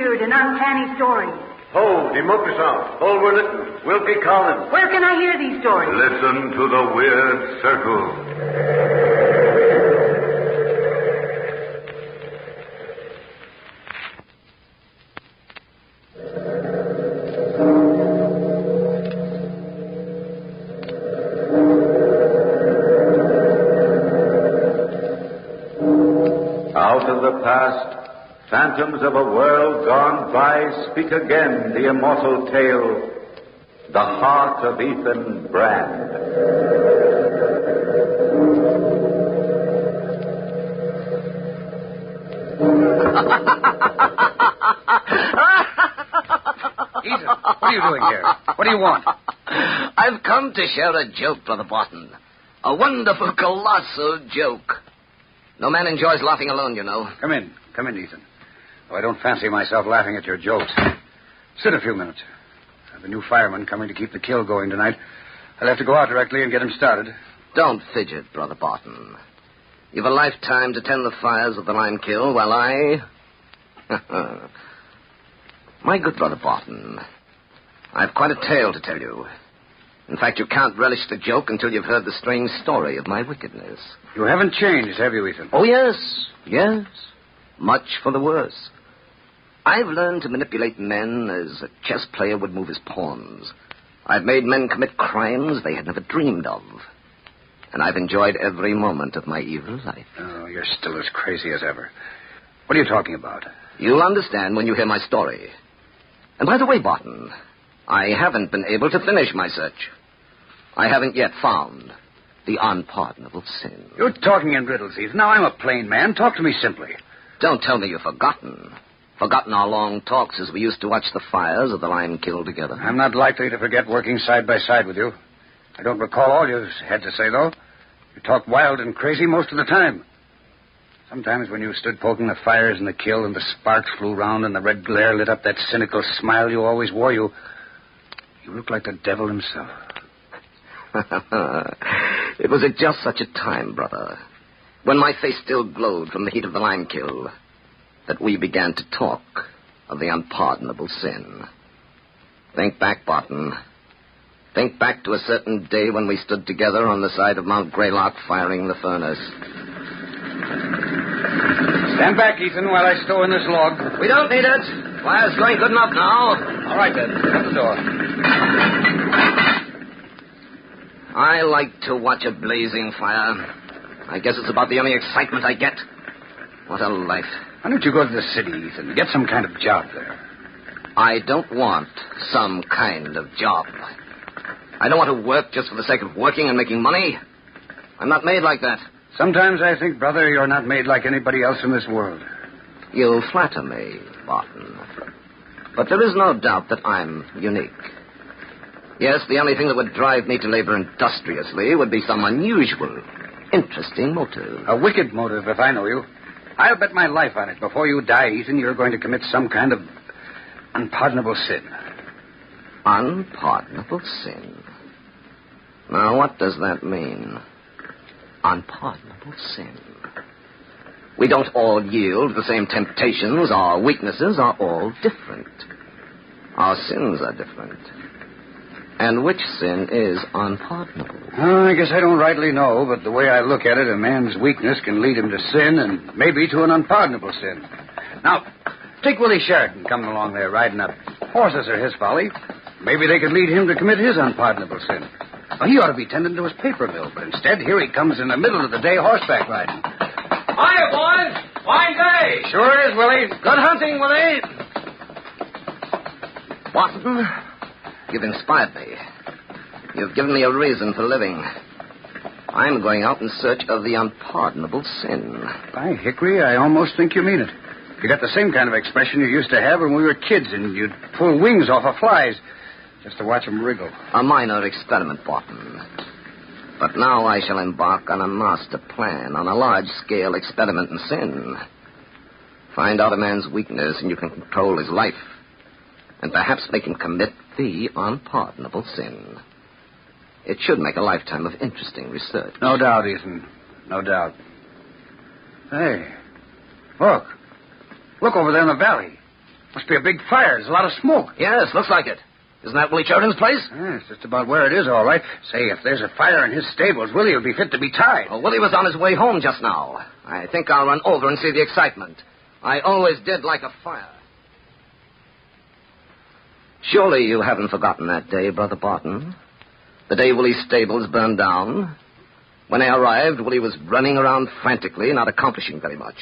weird and uncanny stories. Ho, die Muckersang, Bulwer Lytton, Wilkie Collins. Where can I hear these stories? Listen to the Weird Circle. Out of the past, phantoms of a world gone by speak again the immortal tale, The Heart of Ethan Brand. Ethan, what are you doing here? What do you want? I've come to share a joke, Brother Barton. A wonderful, colossal joke. No man enjoys laughing alone, you know. Come in, Ethan. Oh, I don't fancy myself laughing at your jokes. Sit a few minutes. I have a new fireman coming to keep the kill going tonight. I'll have to go out directly and get him started. Don't fidget, Brother Barton. You've a lifetime to tend the fires of the lime kill while I... My good Brother Barton, I've quite a tale to tell you. In fact, you can't relish the joke until you've heard the strange story of my wickedness. You haven't changed, have you, Ethan? Oh, yes. Much for the worse. I've learned to manipulate men as a chess player would move his pawns. I've made men commit crimes they had never dreamed of. And I've enjoyed every moment of my evil life. Oh, you're still as crazy as ever. What are you talking about? You'll understand when you hear my story. And by the way, Barton, I haven't been able to finish my search. I haven't yet found the unpardonable sin. You're talking in riddles, Ethan. Now, I'm a plain man. Talk to me simply. Don't tell me you've forgotten. Forgotten our long talks as we used to watch the fires of the lime kill together. I'm not likely to forget working side by side with you. I don't recall all you had to say, though. You talked wild and crazy most of the time. Sometimes when you stood poking the fires in the kill and the sparks flew round and the red glare lit up that cynical smile you always wore, you looked like the devil himself. It was at just such a time, brother, when my face still glowed from the heat of the lime kill, that we began to talk of the unpardonable sin. Think back, Barton. Think back to a certain day when we stood together on the side of Mount Greylock firing the furnace. Stand back, Ethan, while I stow in this log. We don't need it. Fire's going good enough now. All right, then. Shut the door. I like to watch a blazing fire. I guess it's about the only excitement I get. What a life. Why don't you go to the city, Ethan? Get some kind of job there. I don't want some kind of job. I don't want to work just for the sake of working and making money. I'm not made like that. Sometimes I think, brother, you're not made like anybody else in this world. You flatter me, Barton. But there is no doubt that I'm unique. Yes, the only thing that would drive me to labor industriously would be some unusual, interesting motive. A wicked motive, if I know you. I'll bet my life on it. Before you die, Ethan, you're going to commit some kind of unpardonable sin. Unpardonable sin? Now, what does that mean? Unpardonable sin. We don't all yield to the same temptations. Our weaknesses are all different. Our sins are different. And which sin is unpardonable? Oh, I guess I don't rightly know, but the way I look at it, a man's weakness can lead him to sin and maybe to an unpardonable sin. Now, take Willie Sheridan coming along there riding up. Horses are his folly. Maybe they could lead him to commit his unpardonable sin. Well, he ought to be tending to his paper mill, but instead, here he comes in the middle of the day horseback riding. Hiya, boys. Fine day. Sure is, Willie. Good hunting, Willie. Watson, you've inspired me. You've given me a reason for living. I'm going out in search of the unpardonable sin. By Hickory, I almost think you mean it. You got the same kind of expression you used to have when we were kids, and you'd pull wings off of flies just to watch them wriggle. A minor experiment, Barton. But now I shall embark on a master plan, on a large-scale experiment in sin. Find out a man's weakness, and you can control his life. And perhaps make him commit the unpardonable sin. It should make a lifetime of interesting research. No doubt, Ethan. No doubt. Hey, look. Look over there in the valley. Must be a big fire. There's a lot of smoke. Yes, looks like it. Isn't that Willie Sheridan's place? It's just about where it is, all right. Say, if there's a fire in his stables, Willie will be fit to be tied. Well, Willie was on his way home just now. I think I'll run over and see the excitement. I always did like a fire. Surely you haven't forgotten that day, Brother Barton. The day Willie's stables burned down. When I arrived, Willie was running around frantically, not accomplishing very much.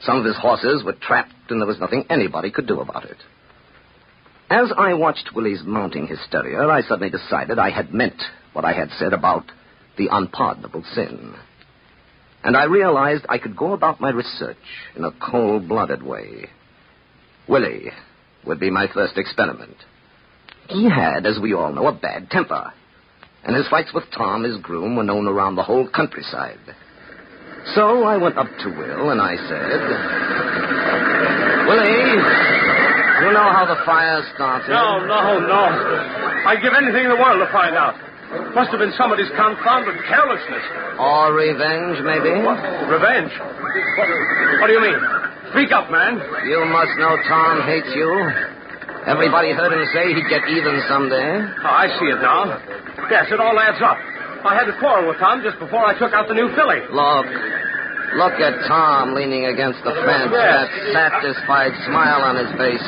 Some of his horses were trapped, and there was nothing anybody could do about it. As I watched Willie's mounting hysteria, I suddenly decided I had meant what I had said about the unpardonable sin. And I realized I could go about my research in a cold-blooded way. Willie would be my first experiment. He had, as we all know, a bad temper. And his fights with Tom, his groom, were known around the whole countryside. So I went up to Will and I said, Willie, you know how the fire started? No. I'd give anything in the world to find out. Must have been somebody's confounded carelessness. Or revenge, maybe? What? Revenge? What do you mean? Speak up, man. You must know Tom hates you. Everybody heard him say he'd get even someday. Oh, I see it now. Yes, it all adds up. I had to quarrel with Tom just before I took out the new filly. Look at Tom leaning against the fence, that satisfied smile on his face.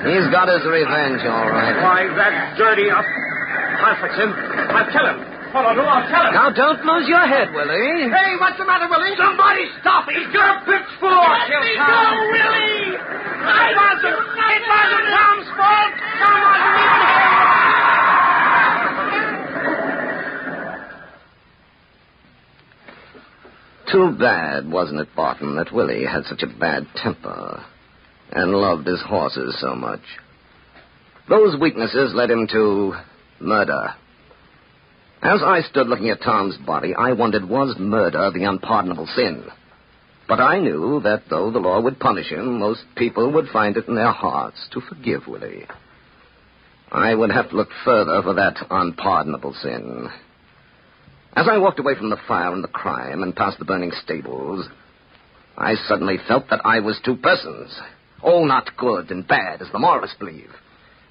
He's got his revenge, all right. Why, that dirty up. I'll fix him. I'll kill him. What I'll do, I'll tell him. Now, don't lose your head, Willie. Hey, what's the matter, Willie? Somebody stop him. He's got a pitchfork. Let me go, Willie. It wasn't Tom's fault. Tom wasn't even... Too bad, wasn't it, Barton, that Willie had such a bad temper and loved his horses so much. Those weaknesses led him to murder. As I stood looking at Tom's body, I wondered, was murder the unpardonable sin? But I knew that though the law would punish him, most people would find it in their hearts to forgive Willie. I would have to look further for that unpardonable sin. As I walked away from the fire and the crime and past the burning stables, I suddenly felt that I was two persons. Oh, not good and bad, as the moralists believe.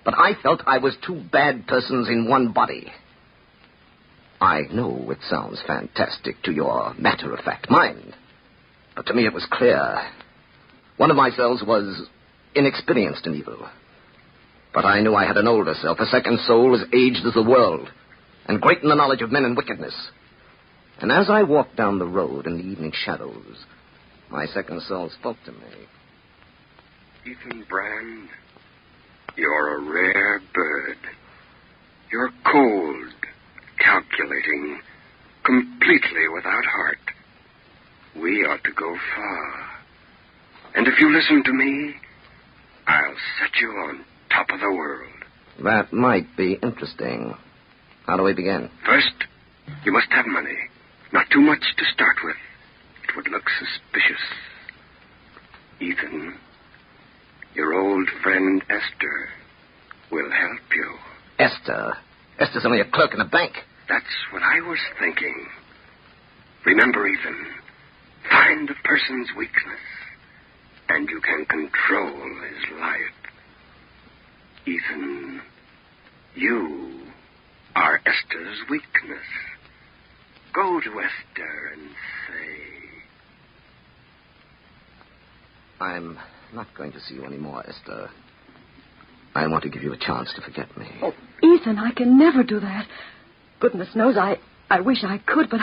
But I felt I was two bad persons in one body. I know it sounds fantastic to your matter-of-fact mind, but to me it was clear. One of my selves was inexperienced in evil. But I knew I had an older self, a second soul as aged as the world, and great in the knowledge of men and wickedness. And as I walked down the road in the evening shadows, my second soul spoke to me. Ethan Brand, you're a rare bird. You're cold, calculating, completely without heart. We ought to go far. And if you listen to me, I'll set you on top of the world. That might be interesting. How do we begin? First, you must have money. Not too much to start with. It would look suspicious. Ethan, your old friend Esther will help you. Esther? Esther's only a clerk in a bank. That's what I was thinking. Remember, Ethan, find a person's weakness, and you can control his life. Ethan, you are Esther's weakness. Go to Esther and say... I'm not going to see you anymore, Esther. I want to give you a chance to forget me. Oh, Ethan, I can never do that. Goodness knows I wish I could, but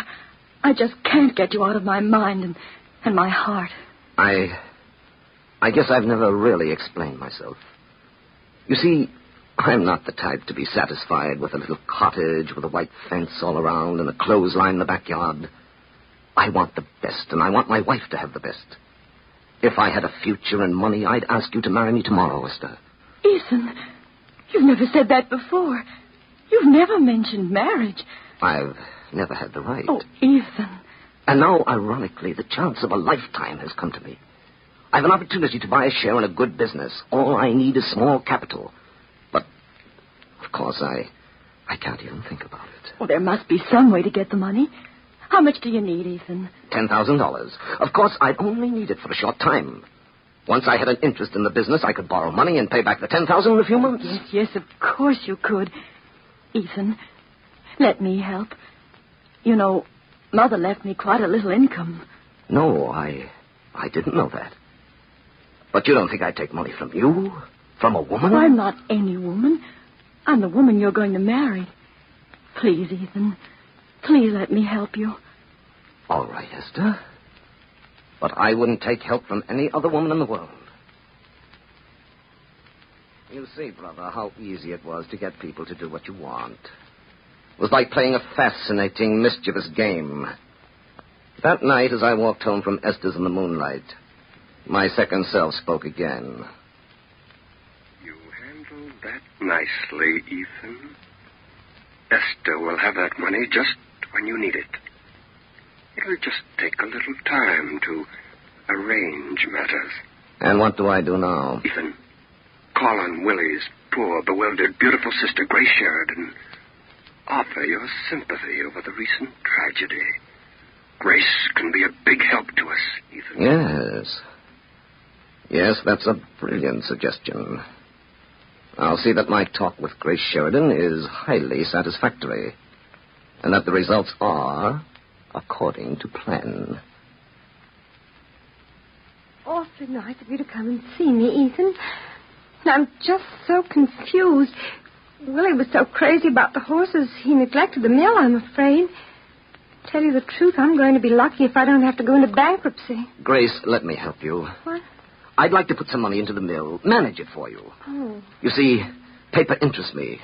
I just can't get you out of my mind and my heart. I guess I've never really explained myself. You see, I'm not the type to be satisfied with a little cottage with a white fence all around and a clothesline in the backyard. I want the best, and I want my wife to have the best. If I had a future and money, I'd ask you to marry me tomorrow, Esther. Ethan, you've never said that before. You've never mentioned marriage. I've never had the right. Oh, Ethan. And now, ironically, the chance of a lifetime has come to me. I've an opportunity to buy a share in a good business. All I need is small capital. But, of course, I can't even think about it. Well, there must be some way to get the money. How much do you need, Ethan? $10,000. Of course, I'd only need it for a short time. Once I had an interest in the business, I could borrow money and pay back the $10,000 in a few months. Yes, of course you could. Ethan, let me help. You know, Mother left me quite a little income. No, I didn't know that. But you don't think I'd take money from you? From a woman? I'm not any woman. I'm the woman you're going to marry. Please, Ethan, please let me help you. All right, Esther. But I wouldn't take help from any other woman in the world. You see, brother, how easy it was to get people to do what you want. It was like playing a fascinating, mischievous game. That night, as I walked home from Esther's in the moonlight, my second self spoke again. You handled that nicely, Ethan. Esther will have that money just when you need it. It'll just take a little time to arrange matters. And what do I do now? Ethan, call on Willie's poor, bewildered, beautiful sister, Grace Sheridan. Offer your sympathy over the recent tragedy. Grace can be a big help to us, Ethan. Yes. Yes, that's a brilliant suggestion. I'll see that my talk with Grace Sheridan is highly satisfactory, and that the results are according to plan. Awfully nice of you to come and see me, Ethan. I'm just so confused. Willie was so crazy about the horses, he neglected the mill, I'm afraid. Tell you the truth, I'm going to be lucky if I don't have to go into bankruptcy. Grace, let me help you. What? I'd like to put some money into the mill, manage it for you. Oh. You see, paper interests me.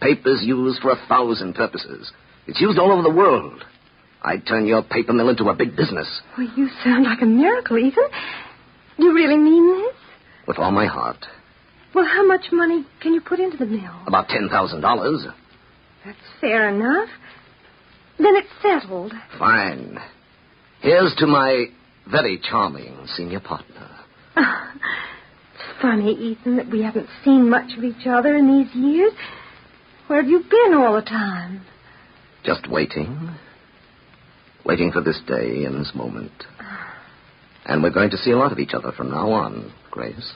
Paper's used for 1,000 purposes. It's used all over the world. I'd turn your paper mill into a big business. Well, you sound like a miracle, Ethan. Do you really mean this? With all my heart. Well, how much money can you put into the mill? About $10,000. That's fair enough. Then it's settled. Fine. Here's to my very charming senior partner. It's funny, Ethan, that we haven't seen much of each other in these years. Where have you been all the time? Just waiting. Waiting for this day and this moment. And we're going to see a lot of each other from now on, Grace.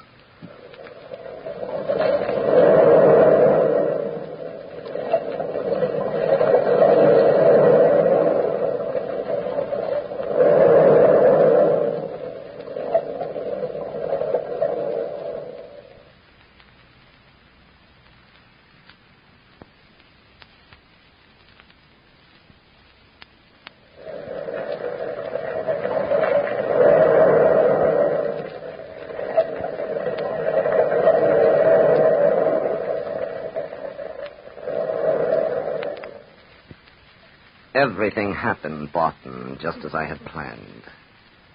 Everything happened, Barton, just as I had planned.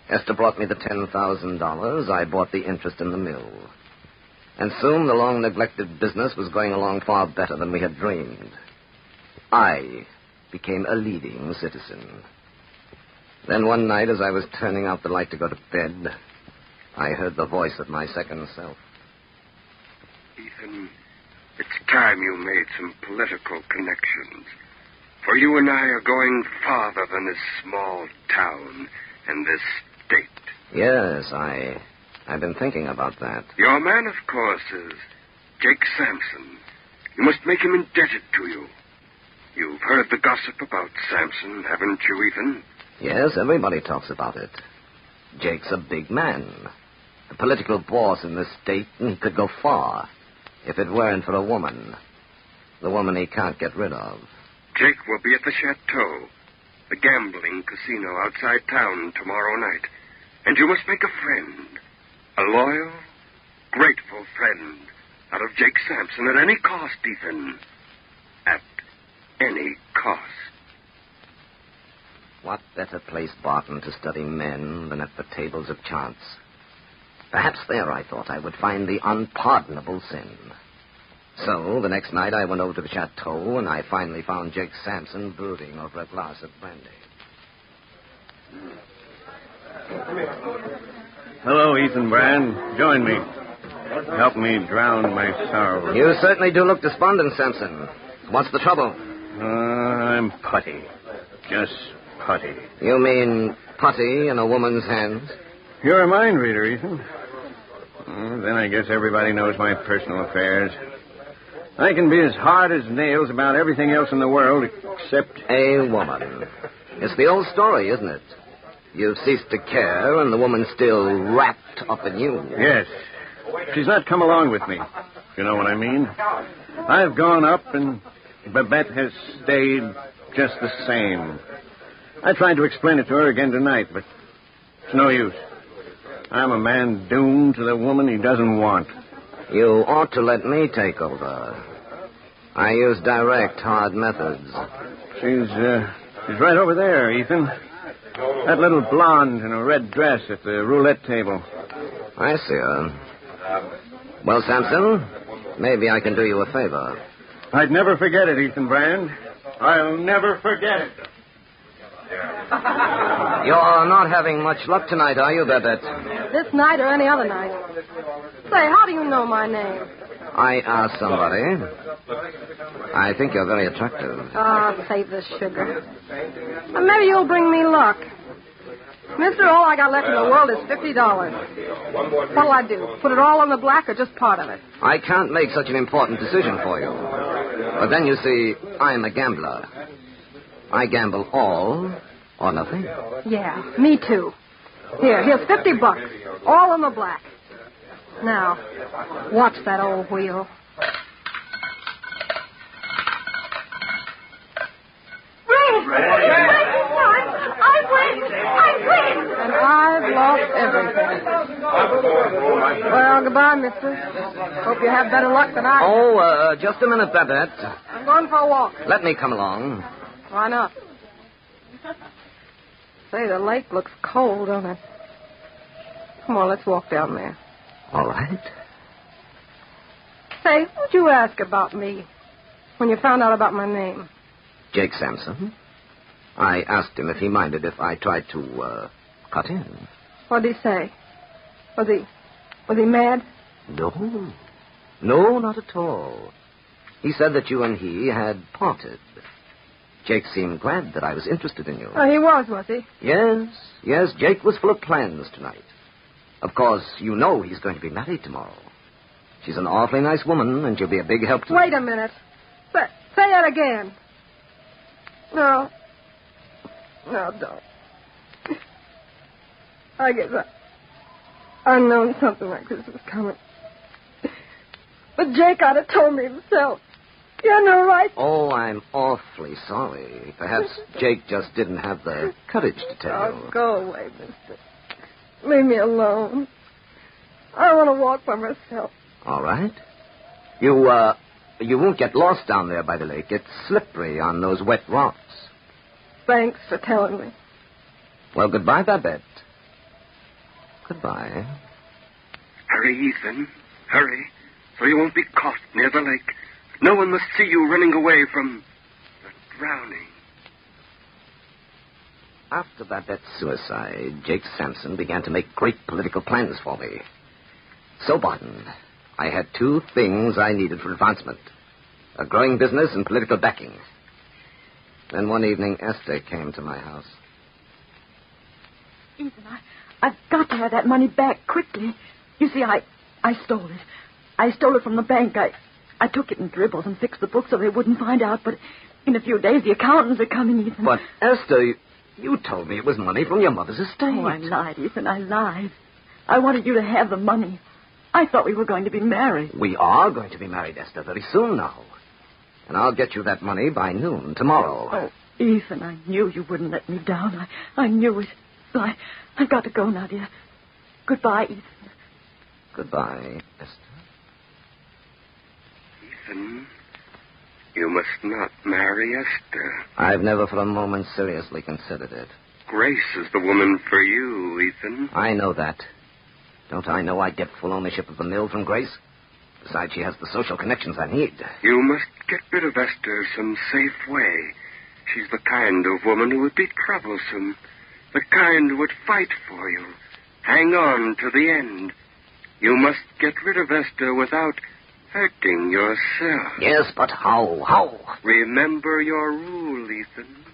Esther brought me the $10,000. I bought the interest in the mill. And soon the long-neglected business was going along far better than we had dreamed. I became a leading citizen. Then one night, as I was turning out the light to go to bed, I heard the voice of my second self. Ethan, it's time you made some political connections. For you and I are going farther than this small town and this state. Yes, I've been thinking about that. Your man, of course, is Jake Sampson. You must make him indebted to you. You've heard the gossip about Sampson, haven't you, Ethan? Yes, everybody talks about it. Jake's a big man. A political boss in this state, and he could go far if it weren't for a woman. The woman he can't get rid of. Jake will be at the Chateau, the gambling casino outside town tomorrow night. And you must make a friend, a loyal, grateful friend, out of Jake Sampson at any cost, Ethan. At any cost. What better place, Barton, to study men than at the tables of chance? Perhaps there, I thought, I would find the unpardonable sin. So, the next night I went over to the Chateau, and I finally found Jake Sampson brooding over a glass of brandy. Hello, Ethan Brand. Join me. Help me drown my sorrow. You certainly do look despondent, Sampson. What's the trouble? I'm putty. Just putty. You mean putty in a woman's hands? You're a mind reader, Ethan. Then I guess everybody knows my personal affairs. I can be as hard as nails about everything else in the world except... A woman. It's the old story, isn't it? You've ceased to care, and the woman's still wrapped up in you. Yes. She's not come along with me. You know what I mean? I've gone up, and Babette has stayed just the same. I tried to explain it to her again tonight, but it's no use. I'm a man doomed to the woman he doesn't want. You ought to let me take over. I use direct, hard methods. She's right over there, Ethan. That little blonde in a red dress at the roulette table. I see her. Well, Sampson, maybe I can do you a favor. I'd never forget it, Ethan Brand. I'll never forget it. You're not having much luck tonight, are you, Babette? This night or any other night. Say, how do you know my name? I asked somebody. I think you're very attractive. Save the sugar. Maybe you'll bring me luck. Mister, all I got left in the world is $50. What'll I do? Put it all on the black or just part of it? I can't make such an important decision for you. But then, you see, I'm a gambler. I gamble all or nothing. Yeah, me too. Here's $50. All on the black. Now, watch that old wheel. I win! And I've lost everything. Well, goodbye, mister. Hope you have better luck than I. Oh, just a minute, Babette. I'm going for a walk. Let me come along. Why not? Say, the lake looks cold, don't it? Come on, let's walk down there. All right. Say, what'd you ask about me when you found out about my name? Jake Sampson. I asked him if he minded if I tried to, cut in. What'd he say? Was he mad? No. No, not at all. He said that you and he had parted. Jake seemed glad that I was interested in you. Oh, he was he? Yes, Jake was full of plans tonight. Of course, you know he's going to be married tomorrow. She's an awfully nice woman, and she'll be a big help to... Wait a minute. Say that again. No, don't. I guess I've known something like this was coming. But Jake ought to have told me himself. You had no right. Oh, I'm awfully sorry. Perhaps Jake just didn't have the courage to tell you. Oh, go away, mister. Leave me alone. I want to walk by myself. All right. You won't get lost down there by the lake. It's slippery on those wet rocks. Thanks for telling me. Well, goodbye, Babette. Goodbye. Hurry, Ethan. Hurry, so you won't be caught near the lake. No one must see you running away from the drowning. After Babette's suicide, Jake Sampson began to make great political plans for me. So, Barton, I had two things I needed for advancement. A growing business and political backing. Then one evening, Esther came to my house. Ethan, I've got to have that money back quickly. You see, I stole it. I stole it from the bank. I took it in dribbles and fixed the books so they wouldn't find out, but in a few days the accountants are coming, Ethan. But, Esther, you told me it was money from your mother's estate. Oh, I lied, Ethan, I lied. I wanted you to have the money. I thought we were going to be married. We are going to be married, Esther, very soon now. And I'll get you that money by noon tomorrow. Oh, Ethan, I knew you wouldn't let me down. I knew it. So I've got to go now, dear. Goodbye, Ethan. Goodbye, Esther. Ethan, you must not marry Esther. I've never for a moment seriously considered it. Grace is the woman for you, Ethan. I know that. Don't I know I'd get full ownership of the mill from Grace? Besides, she has the social connections I need. You must get rid of Esther some safe way. She's the kind of woman who would be troublesome. The kind who would fight for you. Hang on to the end. You must get rid of Esther without hurting yourself. Yes, but how? How? Remember your rule, Ethan.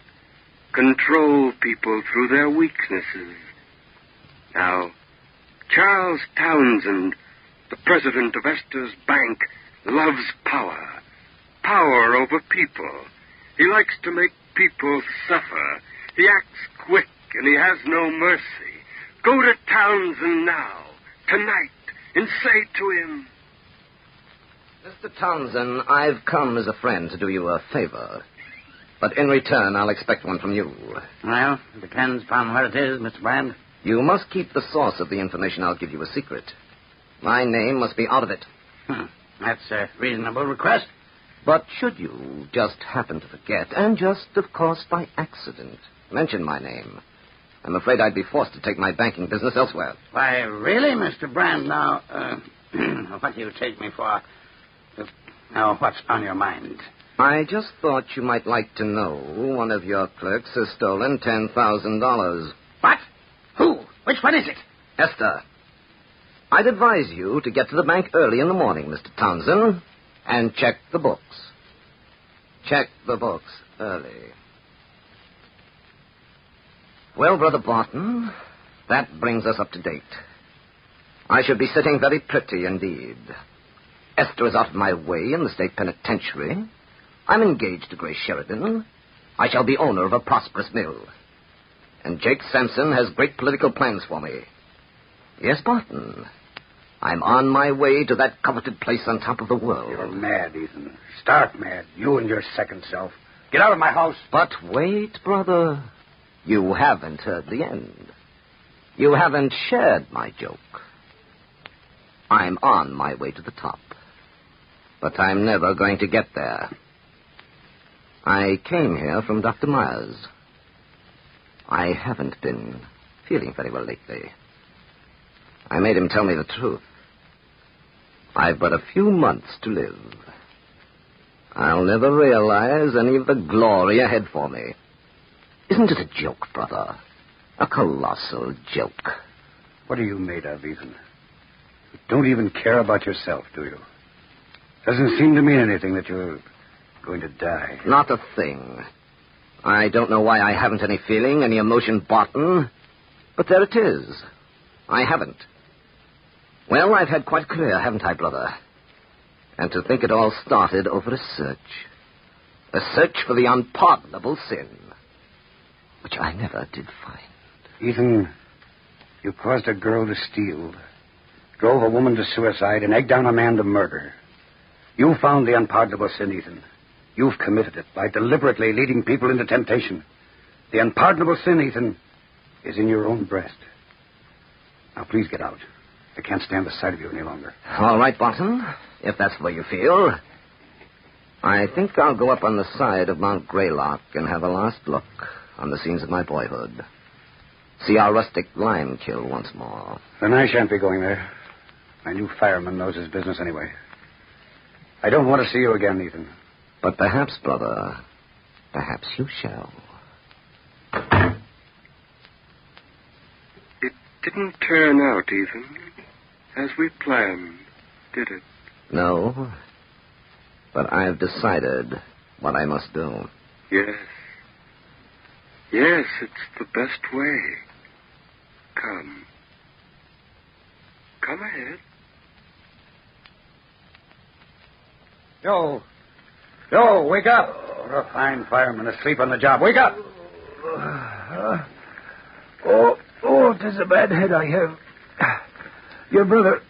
Control people through their weaknesses. Now, Charles Townsend The president of Esther's bank loves power. Power over people. He likes to make people suffer. He acts quick and he has no mercy. Go to Townsend now, tonight, and say to him... Mr. Townsend, I've come as a friend to do you a favor. But in return, I'll expect one from you. Well, it depends upon what it is, Mr. Brand. You must keep the source of the information I'll give you a secret. My name must be out of it. That's a reasonable request. But should you just happen to forget, and just, of course, by accident, mention my name, I'm afraid I'd be forced to take my banking business elsewhere. Why, really, Mr. Brand? Now, what do you take me for? Now, what's on your mind? I just thought you might like to know one of your clerks has stolen $10,000. What? Who? Which one is it? Esther. I'd advise you to get to the bank early in the morning, Mr. Townsend, and check the books. Check the books early. Well, Brother Barton, that brings us up to date. I should be sitting very pretty indeed. Esther is out of my way in the state penitentiary. I'm engaged to Grace Sheridan. I shall be owner of a prosperous mill. And Jake Sampson has great political plans for me. Yes, Barton. I'm on my way to that coveted place on top of the world. You're mad, Ethan. Stark mad. You and your second self. Get out of my house. But wait, brother. You haven't heard the end. You haven't shared my joke. I'm on my way to the top. But I'm never going to get there. I came here from Dr. Myers. I haven't been feeling very well lately. I made him tell me the truth. I've but a few months to live. I'll never realize any of the glory ahead for me. Isn't it a joke, brother? A colossal joke. What are you made of, Ethan? You don't even care about yourself, do you? Doesn't seem to mean anything that you're going to die. Not a thing. I don't know why I haven't any feeling, any emotion, Barton. But there it is. I haven't. Well, I've had quite a career, haven't I, brother? And to think it all started over a search. A search for the unpardonable sin. Which I never did find. Ethan, you caused a girl to steal, drove a woman to suicide, and egged on a man to murder. You found the unpardonable sin, Ethan. You've committed it by deliberately leading people into temptation. The unpardonable sin, Ethan, is in your own breast. Now, please get out. I can't stand the sight of you any longer. All right, Barton, if that's the way you feel. I think I'll go up on the side of Mount Greylock and have a last look on the scenes of my boyhood. See our rustic lime kiln once more. Then I shan't be going there. My new fireman knows his business anyway. I don't want to see you again, Ethan. But perhaps, brother, perhaps you shall. It didn't turn out, Ethan, as we planned, did it? No. But I've decided what I must do. Yes. Yes, it's the best way. Come. Come ahead. Joe! Joe, wake up! You're a fine fireman asleep on the job. Wake up! It is a bad head I have. Your brother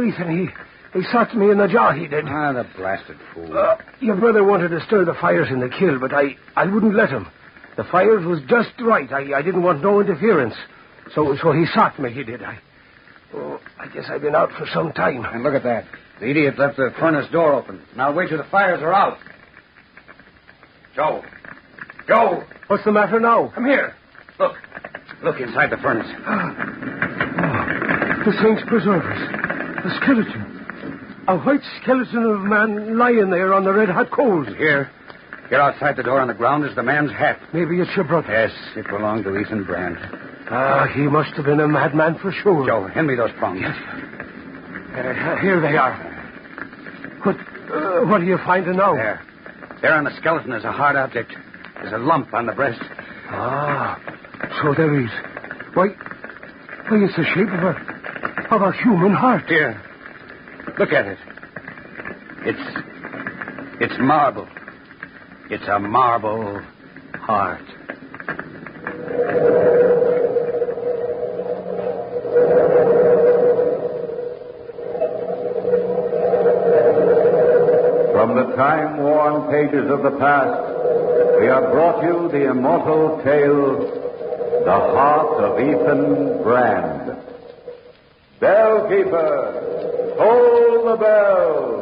Ethan, he shot me in the jaw, he did. Ah, the blasted fool. Your brother wanted to stir the fires in the kiln, but I wouldn't let him. The fires was just right. I didn't want no interference. So he shot me, he did. I guess I've been out for some time. And look at that. The idiot left the furnace door open. Now wait till the fires are out. Joe! Joe! What's the matter now? Come here. Look. Look inside the furnace. The saints preserve us. A skeleton. A white skeleton of a man lying there on the red-hot coals. Here outside the door on the ground is the man's hat. Maybe it's your brother. Yes, it belonged to Ethan Brand. He must have been a madman for sure. Joe, hand me those prongs. Yes. Here they are. What are you finding now? There on the skeleton is a hard object. There's a lump on the breast. So there is. Why, it's the shape of a human heart. Here. Look at it. It's marble. It's a marble heart. From the time-worn pages of the past, we have brought you the immortal tale, The Heart of Ethan Brand. Bellkeeper, toll the bell!